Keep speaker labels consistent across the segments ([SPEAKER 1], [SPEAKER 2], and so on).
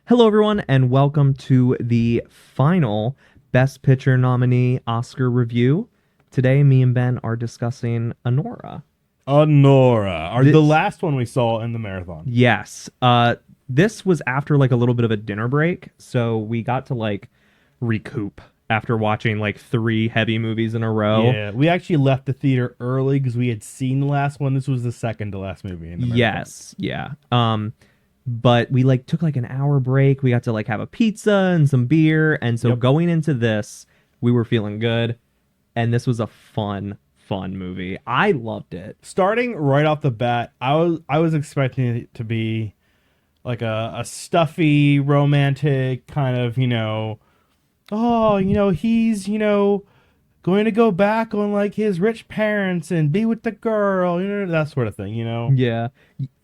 [SPEAKER 1] Hello, everyone, and welcome to the final Best Picture nominee Oscar review. Today, me and Ben are discussing Anora.
[SPEAKER 2] Anora, the
[SPEAKER 1] This,
[SPEAKER 2] last one we saw in the marathon.
[SPEAKER 1] yes, this was after like a little bit of a dinner break, so we got to like recoup after watching like three heavy movies in a row.
[SPEAKER 2] Yeah, we actually left the theater early because we had seen the last one. This was the second to last movie in the marathon.
[SPEAKER 1] Yes, yeah. But we like took like an hour break. We got to like have a pizza and some beer, and so
[SPEAKER 2] Yep.
[SPEAKER 1] going into this, we were feeling good. And this was a fun movie. I loved it.
[SPEAKER 2] Starting right off the bat, I was expecting it to be like a stuffy, romantic kind of, he's, going to go back on like his rich parents and be with the girl, that sort of thing.
[SPEAKER 1] Yeah.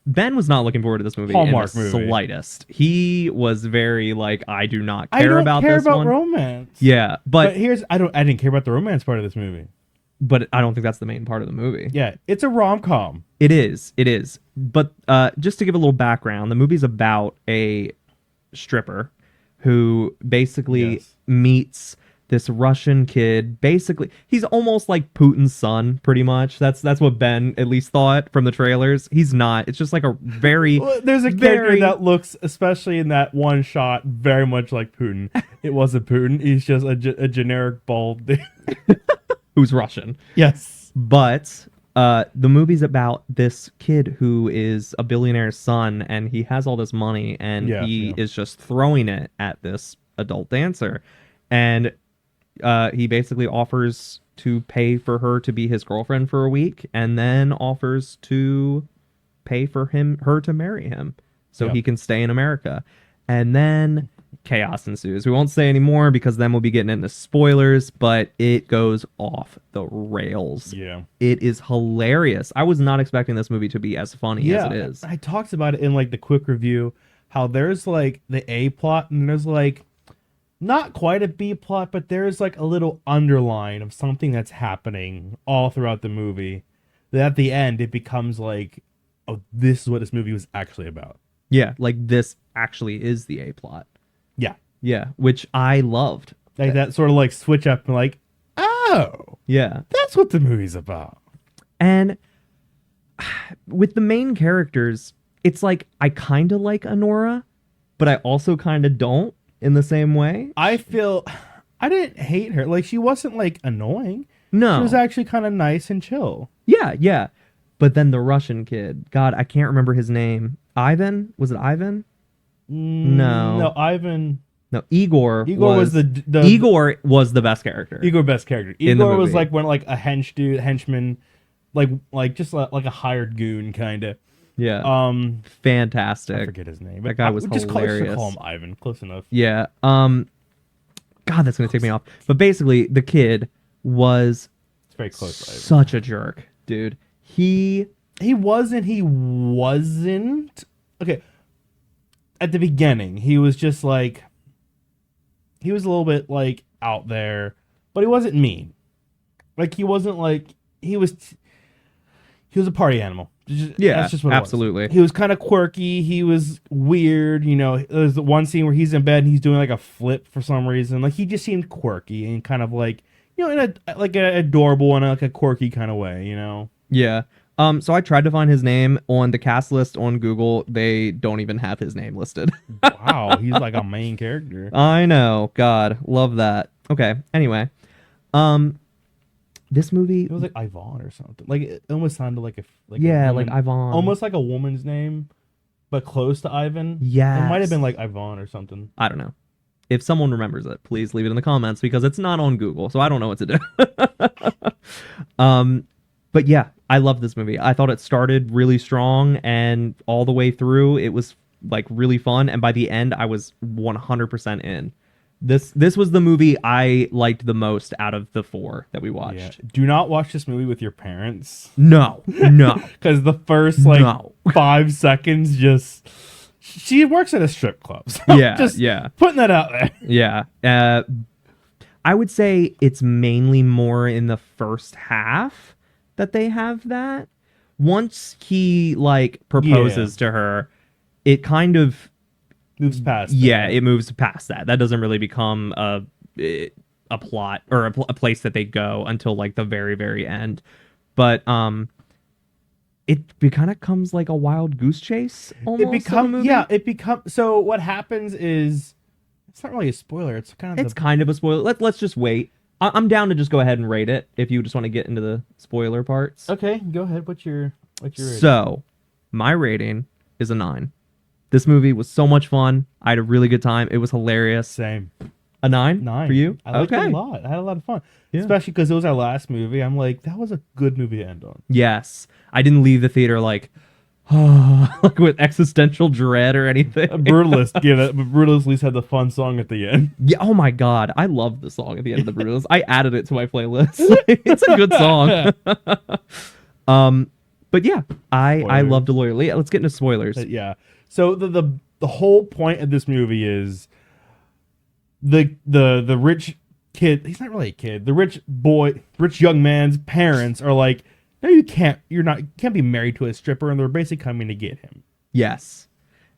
[SPEAKER 1] Ben was not looking forward to this movie
[SPEAKER 2] Hallmark
[SPEAKER 1] in the
[SPEAKER 2] movie.
[SPEAKER 1] slightest. He was very like, I do not
[SPEAKER 2] I
[SPEAKER 1] care
[SPEAKER 2] don't
[SPEAKER 1] about
[SPEAKER 2] care
[SPEAKER 1] this
[SPEAKER 2] about
[SPEAKER 1] one.
[SPEAKER 2] romance.
[SPEAKER 1] Yeah,
[SPEAKER 2] But I didn't care about the romance part of this movie.
[SPEAKER 1] but I don't think that's the main part of the movie.
[SPEAKER 2] Yeah, it's a rom-com.
[SPEAKER 1] It is. It is. But just to give a little background, the movie's about a stripper who basically
[SPEAKER 2] Yes.
[SPEAKER 1] meets this Russian kid. Basically, he's almost like Putin's son, pretty much. That's what Ben at least thought from the trailers. He's not. It's just like a very
[SPEAKER 2] Well, there's a character that looks, especially in that one shot, very much like Putin. It wasn't Putin. He's just a generic bald dude.
[SPEAKER 1] who's Russian.
[SPEAKER 2] Yes.
[SPEAKER 1] But the movie's about this kid who is a billionaire's son, and he has all this money, and he is just throwing it at this adult dancer. And he basically offers to pay for her to be his girlfriend for a week, and then offers to pay for her to marry him so
[SPEAKER 2] Yep.
[SPEAKER 1] he can stay in America. And then chaos ensues. We won't say any more because then we'll be getting into spoilers, but it goes off the rails.
[SPEAKER 2] Yeah.
[SPEAKER 1] It is hilarious. I was not expecting this movie to be as funny as it is.
[SPEAKER 2] I talked about it in like the quick review, how there's like the A plot and there's like not quite a B plot, but there's like a little underline of something that's happening all throughout the movie. That at the end it becomes like, oh, this is what this movie was actually about.
[SPEAKER 1] Yeah, like this actually is the A plot.
[SPEAKER 2] Yeah.
[SPEAKER 1] Yeah, which I loved.
[SPEAKER 2] Like that sort of like switch up and like, oh,
[SPEAKER 1] Yeah.
[SPEAKER 2] that's what the movie's about.
[SPEAKER 1] And with the main characters, it's like I kind of like Anora, but I also kind of don't in the same way.
[SPEAKER 2] I didn't hate her. Like she wasn't like annoying.
[SPEAKER 1] No.
[SPEAKER 2] She was actually kind of nice and chill.
[SPEAKER 1] Yeah, yeah. But then the Russian kid, God, I can't remember his name. Ivan? Was it Ivan?
[SPEAKER 2] No, Ivan.
[SPEAKER 1] No, Igor.
[SPEAKER 2] Igor was the
[SPEAKER 1] Igor was the best character.
[SPEAKER 2] Igor best character.
[SPEAKER 1] In the
[SPEAKER 2] Igor was
[SPEAKER 1] movie.
[SPEAKER 2] like one like a henchman, like just like a hired goon kind of.
[SPEAKER 1] Yeah.
[SPEAKER 2] I
[SPEAKER 1] Fantastic.
[SPEAKER 2] forget his name.
[SPEAKER 1] That guy was
[SPEAKER 2] just
[SPEAKER 1] hilarious.
[SPEAKER 2] Call him Ivan. Close enough.
[SPEAKER 1] Yeah. God, that's gonna take me off. But basically, the kid was
[SPEAKER 2] It's very close to Ivan.
[SPEAKER 1] such a jerk, dude. He
[SPEAKER 2] He wasn't. Okay. At the beginning, he was just like, he was a little bit like out there, but he wasn't mean. Like he wasn't like he was a party animal.
[SPEAKER 1] Yeah,
[SPEAKER 2] That's just what it was.
[SPEAKER 1] absolutely.
[SPEAKER 2] He was kind of quirky. He was weird. There's the one scene where he's in bed and he's doing like a flip for some reason. Like he just seemed quirky and kind of like, in an adorable and like a quirky kind of way.
[SPEAKER 1] Yeah. So I tried to find his name on the cast list on Google. They don't even have his name listed.
[SPEAKER 2] Wow, he's like a main character.
[SPEAKER 1] I know. God, love that. Okay. Anyway, this movie.
[SPEAKER 2] It was like Ivan or something. Like it almost sounded like
[SPEAKER 1] Yeah,
[SPEAKER 2] a
[SPEAKER 1] like
[SPEAKER 2] woman,
[SPEAKER 1] Ivan.
[SPEAKER 2] almost like a woman's name, but close to Ivan.
[SPEAKER 1] Yes.
[SPEAKER 2] It might have been like Ivan or something.
[SPEAKER 1] I don't know. If someone remembers it, please leave it in the comments because it's not on Google, so I don't know what to do. But yeah, I love this movie. I thought it started really strong, and all the way through, it was like really fun. And by the end, I was 100% in. This was the movie I liked the most out of the four that we watched.
[SPEAKER 2] Yeah. Do not watch this movie with your parents.
[SPEAKER 1] No, no,
[SPEAKER 2] Because the first like
[SPEAKER 1] No.
[SPEAKER 2] 5 seconds just. She works at a strip club. So
[SPEAKER 1] Yeah,
[SPEAKER 2] just
[SPEAKER 1] yeah.
[SPEAKER 2] putting that out there.
[SPEAKER 1] yeah. I would say it's mainly more in the first half that they have that. Once he like proposes to her, it kind of
[SPEAKER 2] moves past.
[SPEAKER 1] Yeah, it moves past that. That doesn't really become a plot or a place that they go until like the very very end. But it kind of comes like a wild goose chase almost.
[SPEAKER 2] It becomes. So what happens is, it's not really a spoiler. It's kind of
[SPEAKER 1] kind of a spoiler. Let's just wait. I'm down to just go ahead and rate it if you just want to get into the spoiler parts.
[SPEAKER 2] Okay, go ahead. What's your rating?
[SPEAKER 1] So, my rating is a 9. This movie was so much fun. I had a really good time. It was hilarious.
[SPEAKER 2] Same.
[SPEAKER 1] A 9?
[SPEAKER 2] 9
[SPEAKER 1] for you?
[SPEAKER 2] I liked it a lot. I had a lot of fun, especially because it was our last movie. I'm like, that was a good movie to end on.
[SPEAKER 1] Yes, I didn't leave the theater like, like with existential dread or anything.
[SPEAKER 2] Brutalist, but Brutalist at least had the fun song at the end.
[SPEAKER 1] Yeah. Oh my god, I love the song at the end of the Brutalist. I added it to my playlist. It's a good song. But yeah, I loved The Lawyer. Yeah, let's get into spoilers.
[SPEAKER 2] Yeah. So the whole point of this movie is the rich kid. He's not really a kid. The rich young man's parents are like, no, you can't be married to a stripper, and they're basically coming to get him.
[SPEAKER 1] Yes.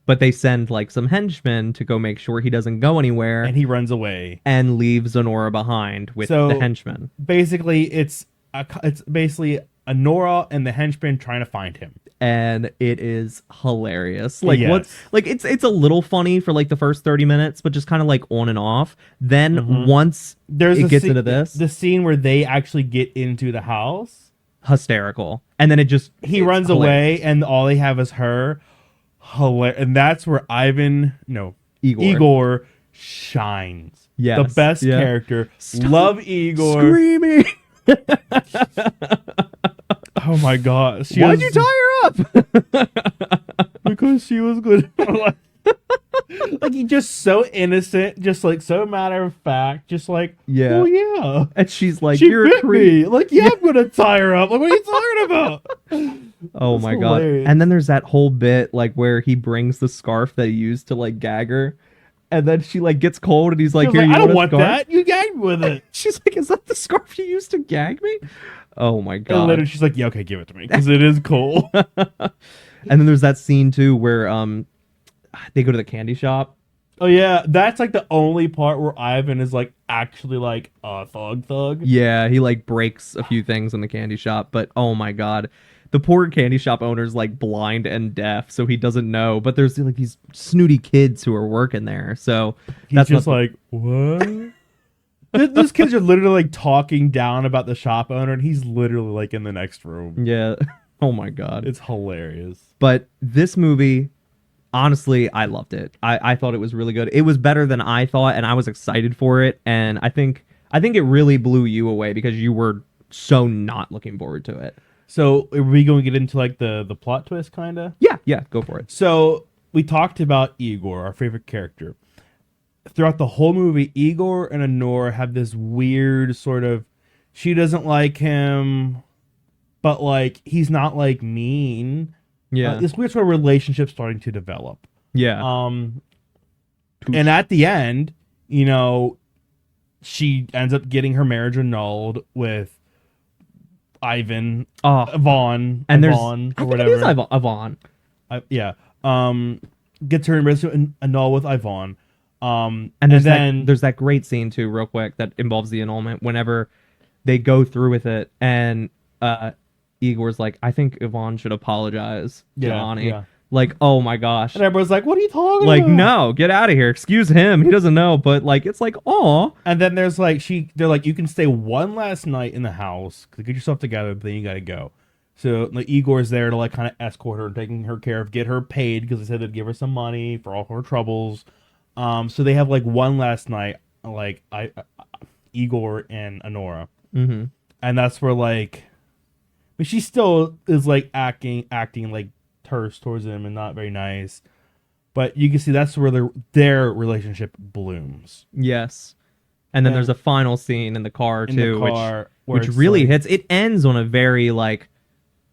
[SPEAKER 1] But they send like some henchmen to go make sure he doesn't go anywhere.
[SPEAKER 2] And he runs away.
[SPEAKER 1] And leaves Anora behind with the henchmen.
[SPEAKER 2] Basically, it's basically Anora and the henchmen trying to find him.
[SPEAKER 1] And it is hilarious. Like it's a little funny for like the first 30 minutes, but just kind of like on and off. Then once it gets into this.
[SPEAKER 2] The scene where they actually get into the house.
[SPEAKER 1] Hysterical. And then
[SPEAKER 2] he runs away and all they have is her. And that's where Igor shines.
[SPEAKER 1] Yes.
[SPEAKER 2] The best character.
[SPEAKER 1] Stop
[SPEAKER 2] Love Igor.
[SPEAKER 1] Screaming.
[SPEAKER 2] Oh my god.
[SPEAKER 1] Why'd you tie her up?
[SPEAKER 2] Because she was good. Like, he's just so innocent, just like so matter of fact, just like, oh yeah.
[SPEAKER 1] And she's like,
[SPEAKER 2] you're a creep. Like, yeah, I'm gonna tie her up. Like, what are you talking about?
[SPEAKER 1] Oh my god. And then there's that whole bit like where he brings the scarf that he used to like gag her. And then she like gets cold and he's like, here,
[SPEAKER 2] I don't want
[SPEAKER 1] scarf?
[SPEAKER 2] that. You gagged me with it.
[SPEAKER 1] She's like, is that the scarf you used to gag me? Oh my god.
[SPEAKER 2] And later she's like, yeah, okay, give it to me because it is cold.
[SPEAKER 1] And then there's that scene too where they go to the candy shop.
[SPEAKER 2] Oh yeah, that's like the only part where Ivan is like actually like a thug.
[SPEAKER 1] Yeah, he like breaks a few things in the candy shop, but oh my god. The poor candy shop owner's like blind and deaf, so he doesn't know. But there's like these snooty kids who are working there, so
[SPEAKER 2] he's just like, what? Those kids are literally like talking down about the shop owner, and he's literally like in the next room.
[SPEAKER 1] Yeah. Oh my god.
[SPEAKER 2] It's hilarious.
[SPEAKER 1] But this movie, honestly, I loved it. I thought it was really good. It was better than I thought, and I was excited for it. And I think it really blew you away because you were so not looking forward to it.
[SPEAKER 2] So are we going to get into like the plot twist, kind of?
[SPEAKER 1] Yeah, go for it.
[SPEAKER 2] So we talked about Igor, our favorite character. Throughout the whole movie, Igor and Anora have this weird sort of, she doesn't like him, but like he's not like mean.
[SPEAKER 1] Yeah.
[SPEAKER 2] This weird sort of relationship starting to develop.
[SPEAKER 1] Yeah.
[SPEAKER 2] And at the end, she ends up getting her marriage annulled with Ivan, Vaughn,
[SPEAKER 1] and
[SPEAKER 2] Vaughn, or whatever.
[SPEAKER 1] It is Yvonne.
[SPEAKER 2] Yeah. Gets her marriage annulled with Yvonne.
[SPEAKER 1] And there's that great scene too, real quick, that involves the annulment. Whenever they go through with it, and Igor's like, I think Yvonne should apologize to Ani. Yeah. Like, oh my gosh.
[SPEAKER 2] And everyone's like, what are you talking
[SPEAKER 1] about?
[SPEAKER 2] Like,
[SPEAKER 1] no, get out of here. Excuse him. He doesn't know. But like, it's like, aw.
[SPEAKER 2] And then there's like, they're like, you can stay one last night in the house, get yourself together, but then you gotta go. So like, Igor's there to like kind of escort her and taking her care of, get her paid because they said they'd give her some money for all her troubles. So they have like one last night, like Igor and Anora.
[SPEAKER 1] Mm-hmm.
[SPEAKER 2] And that's where like, but she still is like acting like terse towards him and not very nice. But you can see that's where their relationship blooms.
[SPEAKER 1] Yes. And then there's a final scene in the car too, which really hits. It ends on a very like,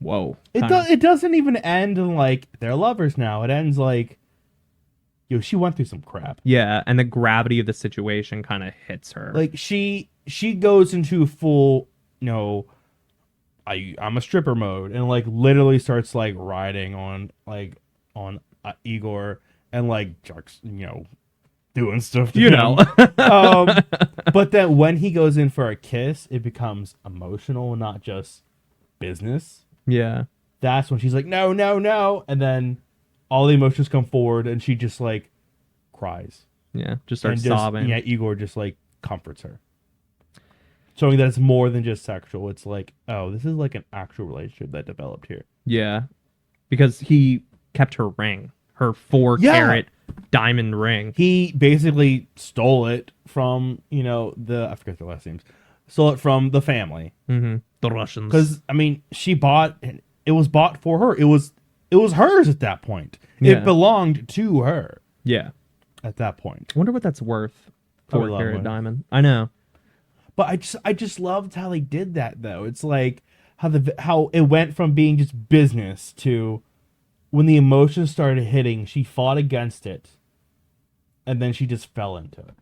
[SPEAKER 1] whoa.
[SPEAKER 2] It doesn't even end in like they're lovers now. It ends like, she went through some crap.
[SPEAKER 1] Yeah, and the gravity of the situation kind of hits her.
[SPEAKER 2] Like she goes into full, I'm a stripper mode, and like literally starts like riding on Igor, and like Jack's, doing stuff to
[SPEAKER 1] You
[SPEAKER 2] him.
[SPEAKER 1] know.
[SPEAKER 2] But then when he goes in for a kiss, it becomes emotional, not just business.
[SPEAKER 1] Yeah.
[SPEAKER 2] That's when she's like, no, no, no. And then all the emotions come forward and she just like cries.
[SPEAKER 1] Yeah. Just starts sobbing.
[SPEAKER 2] Yeah, Igor just like comforts her. Showing that it's more than just sexual. It's like, oh, this is like an actual relationship that developed here.
[SPEAKER 1] Yeah. Because he kept her ring. Her 4-carat diamond ring.
[SPEAKER 2] He basically stole it from, I forget their last names. Stole it from the family.
[SPEAKER 1] Mm-hmm. The Russians.
[SPEAKER 2] Because, I mean, it was bought for her. It was hers at that point.
[SPEAKER 1] Yeah.
[SPEAKER 2] It belonged to her.
[SPEAKER 1] Yeah.
[SPEAKER 2] At that point.
[SPEAKER 1] I wonder what that's worth. 4-carat diamond. I know.
[SPEAKER 2] But I just loved how they did that, though. It's like how it went from being just business to when the emotions started hitting, she fought against it, and then she just fell into it.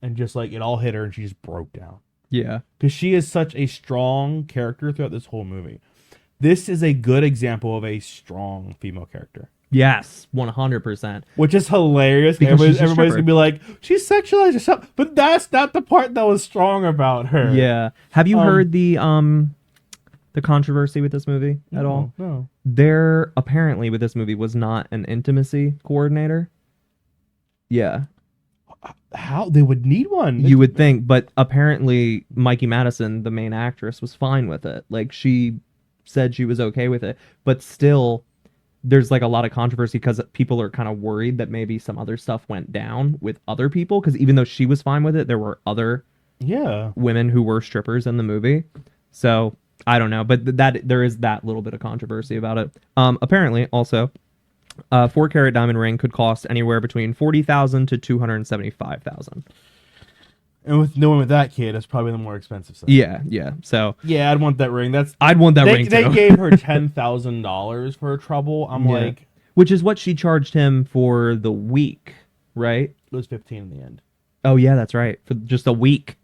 [SPEAKER 2] And just like it all hit her and she just broke down.
[SPEAKER 1] Yeah.
[SPEAKER 2] Because she is such a strong character throughout this whole movie. This is a good example of a strong female character.
[SPEAKER 1] Yes, 100%.
[SPEAKER 2] Which is hilarious. Everybody's going to be like, she's sexualized or something. But that's not the part that was strong about her.
[SPEAKER 1] Yeah. Have you heard the controversy with this movie at all?
[SPEAKER 2] No.
[SPEAKER 1] There apparently with this movie was not an intimacy coordinator. Yeah.
[SPEAKER 2] How? They would need one.
[SPEAKER 1] You would think, but apparently Mikey Madison, the main actress, was fine with it. Like, she said she was okay with it. But still, there's like a lot of controversy because people are kind of worried that maybe some other stuff went down with other people. Because even though she was fine with it, there were other women who were strippers in the movie. So I don't know, but that there is that little bit of controversy about it. Apparently, also, a 4-carat diamond ring could cost anywhere between $40,000 to $275,000.
[SPEAKER 2] And with that kid, it's probably the more expensive side.
[SPEAKER 1] Yeah. So
[SPEAKER 2] yeah, I'd want that ring.
[SPEAKER 1] I'd want that ring too.
[SPEAKER 2] They gave her $10,000 for her trouble. I'm like,
[SPEAKER 1] which is what she charged him for the week, right?
[SPEAKER 2] It was 15 in the end.
[SPEAKER 1] Oh yeah, that's right, for just a week.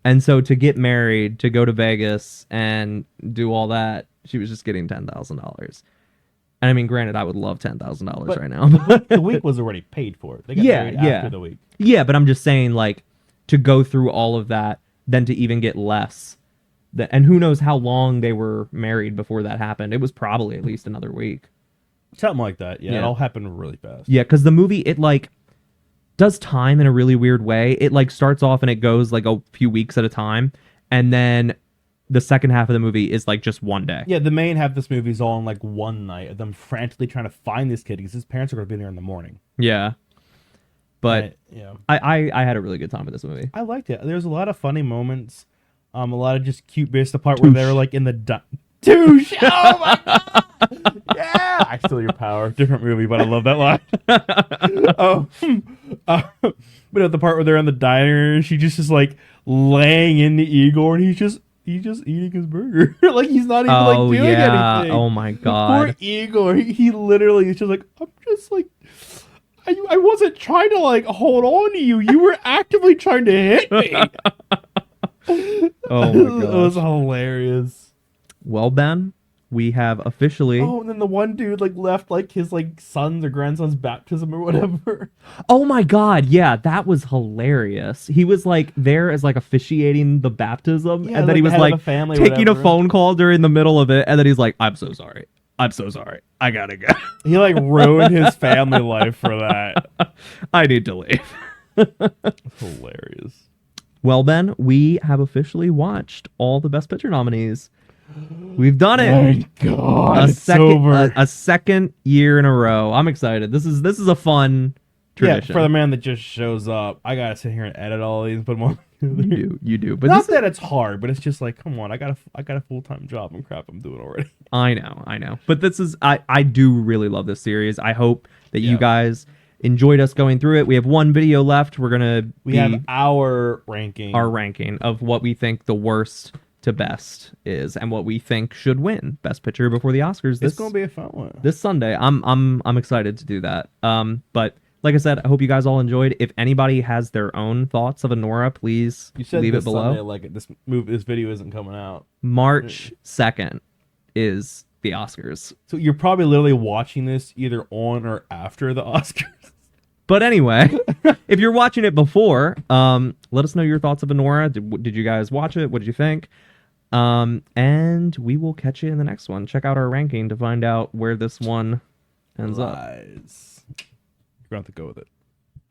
[SPEAKER 1] And so to get married, to go to Vegas and do all that, she was just getting $10,000. And I mean, granted, I would love $10,000 right now.
[SPEAKER 2] The week was already paid for. They got married after the week.
[SPEAKER 1] Yeah, but I'm just saying, like, to go through all of that, then to even get less. And who knows how long they were married before that happened. It was probably at least another week.
[SPEAKER 2] Something like that. Yeah, it all happened really fast.
[SPEAKER 1] Yeah, because the movie, it, like, does time in a really weird way. It, like, starts off and it goes, like, a few weeks at a time. And then the second half of the movie is, like, just one day.
[SPEAKER 2] Yeah, the main half of this movie is all in, like, one night of them frantically trying to find this kid because his parents are going to be there in the morning.
[SPEAKER 1] Yeah. But I had a really good time with this movie.
[SPEAKER 2] I liked it. There's a lot of funny moments. A lot of just cute bits. The part where they're like in the douche. Oh my god! Yeah, I steal your power. Different movie, but I love that line. But at the part where they're in the diner, she just is like laying into Igor, and he's just eating his burger. Like he's not even like doing anything.
[SPEAKER 1] Oh my god!
[SPEAKER 2] Poor Igor. He literally is just like, I'm just like, I wasn't trying to like hold on to you. You were actively trying to hit me.
[SPEAKER 1] Oh my god.
[SPEAKER 2] It was hilarious.
[SPEAKER 1] Well, Ben, we have officially...
[SPEAKER 2] Oh, and then the one dude like left like his like son's or grandson's baptism or whatever.
[SPEAKER 1] Oh my god, yeah, that was hilarious. He was like there as like officiating the baptism, and then he was like taking a phone call during the middle of it, and then he's like, I'm so sorry. I gotta go.
[SPEAKER 2] He like ruined his family life for that.
[SPEAKER 1] I need to leave.
[SPEAKER 2] Hilarious.
[SPEAKER 1] Well, Ben, we have officially watched all the Best Picture nominees. We've done it.
[SPEAKER 2] Thank God, it's over.
[SPEAKER 1] A second year in a row. I'm excited. This is a fun tradition.
[SPEAKER 2] Yeah, for the man that just shows up, I gotta sit here and edit all these and put them on.
[SPEAKER 1] You do. But
[SPEAKER 2] not that it's hard, but it's just like, come on, I got a full-time job and crap I'm doing already.
[SPEAKER 1] I know. But this is I do really love this series. I hope that you guys enjoyed us going through it. We have one video left. We have
[SPEAKER 2] our ranking
[SPEAKER 1] of what we think the worst to best is and what we think should win Best Picture before the Oscars.
[SPEAKER 2] It's gonna be a fun one
[SPEAKER 1] this Sunday. I'm excited to do that. But like I said, I hope you guys all enjoyed. If anybody has their own thoughts of Anora, please leave it below.
[SPEAKER 2] Sunday, like this video isn't coming out.
[SPEAKER 1] March 2nd is the Oscars.
[SPEAKER 2] So you're probably literally watching this either on or after the Oscars.
[SPEAKER 1] But anyway, if you're watching it before, let us know your thoughts of Anora. Did you guys watch it? What did you think? And we will catch you in the next one. Check out our ranking to find out where this one ends up.
[SPEAKER 2] You're going to have to go with it.